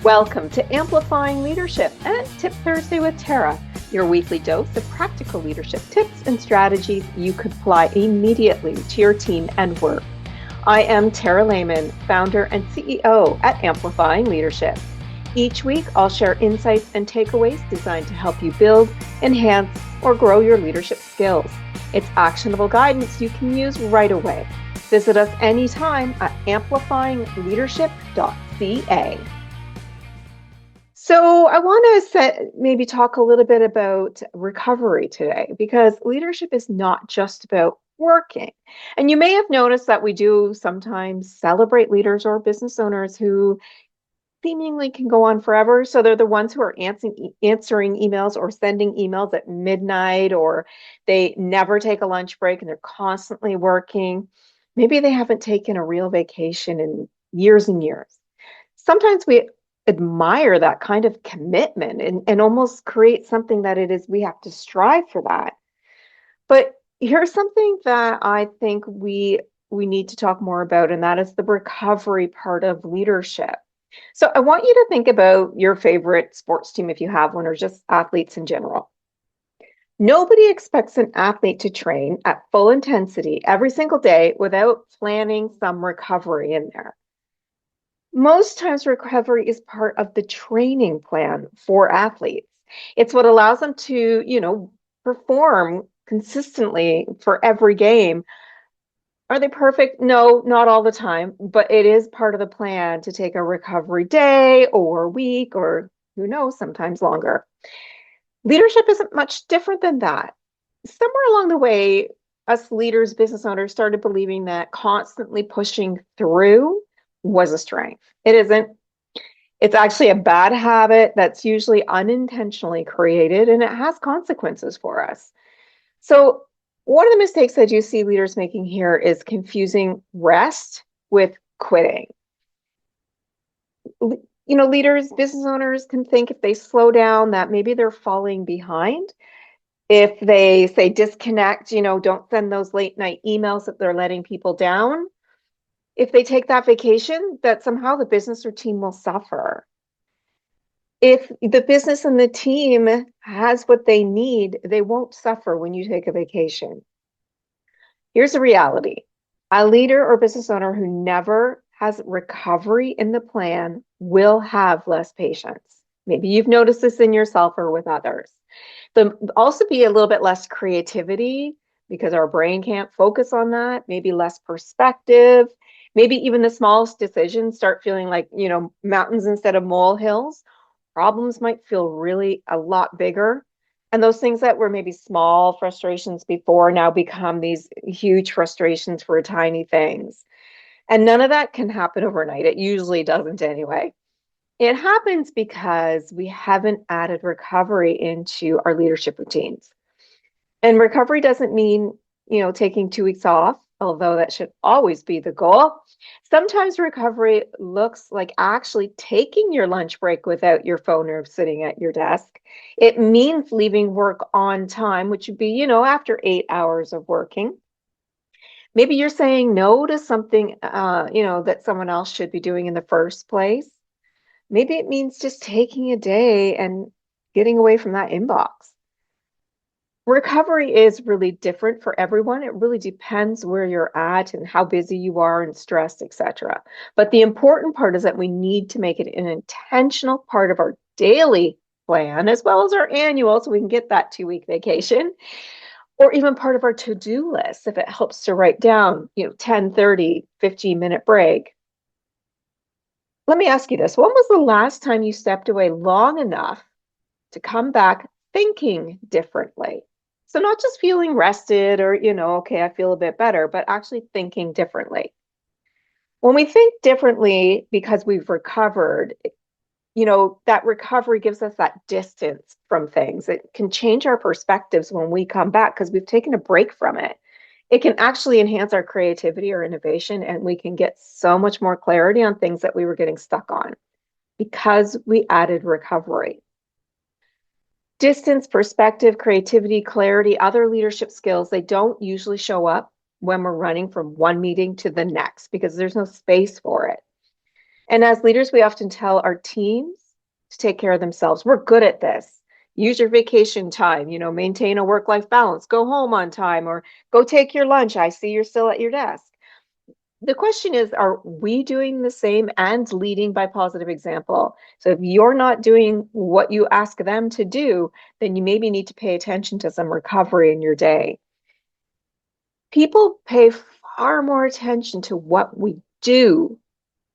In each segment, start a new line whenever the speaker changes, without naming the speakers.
Welcome to Amplifying Leadership and Tip Thursday with Tara, your weekly dose of practical leadership tips and strategies you could apply immediately to your team and work. I am Tara Lehman, founder and CEO at Amplifying Leadership. Each week, I'll share insights and takeaways designed to help you build, enhance, or grow your leadership skills. It's actionable guidance you can use right away. Visit us anytime at amplifyingleadership.ca. So I want to maybe talk a little bit about recovery today, because leadership is not just about working. And you may have noticed that we do sometimes celebrate leaders or business owners who seemingly can go on forever. So they're the ones who are answering emails or sending emails at midnight, or they never take a lunch break and they're constantly working. Maybe they haven't taken a real vacation in years and years. Sometimes we admire that kind of commitment and almost create something that it is we have to strive for that. But here's something that I think we need to talk more about, and that is the recovery part of leadership. So I want you to think about your favorite sports team if you have one, or just athletes in general. Nobody expects an athlete to train at full intensity every single day without planning some recovery in there. Most times, recovery is part of the training plan for athletes. It's what allows them to, perform consistently for every game. Are they perfect? No, not all the time, but it is part of the plan to take a recovery day or week, or who knows, sometimes longer. Leadership isn't much different than that. Somewhere along the way, us leaders, business owners started believing that constantly pushing through was a strength. It isn't. It's actually a bad habit that's usually unintentionally created, and it has consequences for us. So one of the mistakes I do see leaders making here is confusing rest with quitting. Leaders, business owners can think if they slow down that maybe they're falling behind. If they say disconnect, don't send those late night emails that they're letting people down. If they take that vacation, that somehow the business or team will suffer. If the business and the team has what they need, they won't suffer when you take a vacation. Here's the reality. A leader or business owner who never has recovery in the plan will have less patience. Maybe you've noticed this in yourself or with others. There'll also be a little bit less creativity because our brain can't focus on that, maybe less perspective. Maybe even the smallest decisions start feeling like, mountains instead of molehills. Problems might feel really a lot bigger. And those things that were maybe small frustrations before now become these huge frustrations for tiny things. And none of that can happen overnight. It usually doesn't anyway. It happens because we haven't added recovery into our leadership routines. And recovery doesn't mean, taking 2 weeks off, although that should always be the goal. Sometimes recovery looks like actually taking your lunch break without your phone or sitting at your desk. It means leaving work on time, which would be, after 8 hours of working. Maybe you're saying no to something, that someone else should be doing in the first place. Maybe it means just taking a day and getting away from that inbox. Recovery is really different for everyone. It really depends where you're at and how busy you are and stressed, etc. But the important part is that we need to make it an intentional part of our daily plan, as well as our annual, so we can get that 2-week vacation, or even part of our to-do list if it helps to write down, 10, 30, 15-minute break. Let me ask you this. When was the last time you stepped away long enough to come back thinking differently? So not just feeling rested or, okay, I feel a bit better, but actually thinking differently. When we think differently because we've recovered, that recovery gives us that distance from things. It can change our perspectives when we come back because we've taken a break from it. It can actually enhance our creativity or innovation, and we can get so much more clarity on things that we were getting stuck on because we added recovery. Distance, perspective, creativity, clarity, other leadership skills, they don't usually show up when we're running from one meeting to the next because there's no space for it. And as leaders, we often tell our teams to take care of themselves. We're good at this. Use your vacation time, maintain a work-life balance, go home on time, or go take your lunch. I see you're still at your desk. The question is, are we doing the same and leading by positive example? So if you're not doing what you ask them to do, then you maybe need to pay attention to some recovery in your day. People pay far more attention to what we do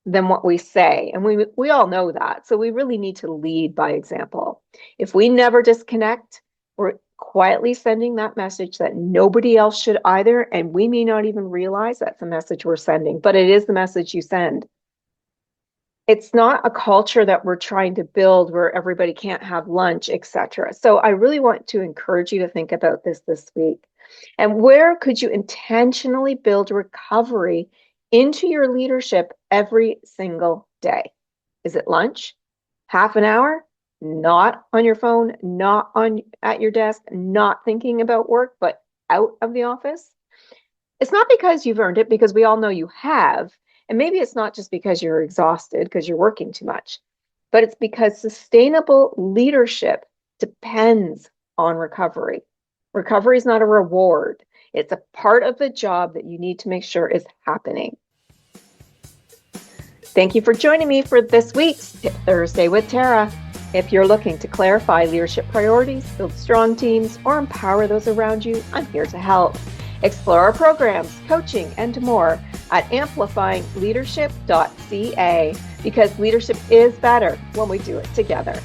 than what we say. And we all know that. So we really need to lead by example. If we never disconnect, we're quietly sending that message that nobody else should either. And we may not even realize that's the message we're sending, but it is the message you send. It's not a culture that we're trying to build where everybody can't have lunch, etc. So I really want to encourage you to think about this week. And where could you intentionally build recovery into your leadership every single day? Is it lunch? Half an hour? Not on your phone, not at your desk, not thinking about work, but out of the office? It's not because you've earned it, because we all know you have. And maybe it's not just because you're exhausted because you're working too much, but it's because sustainable leadership depends on recovery. Recovery is not a reward. It's a part of the job that you need to make sure is happening. Thank you for joining me for this week's Tip Thursday with Tara. If you're looking to clarify leadership priorities, build strong teams, or empower those around you, I'm here to help. Explore our programs, coaching, and more at amplifyingleadership.ca, because leadership is better when we do it together.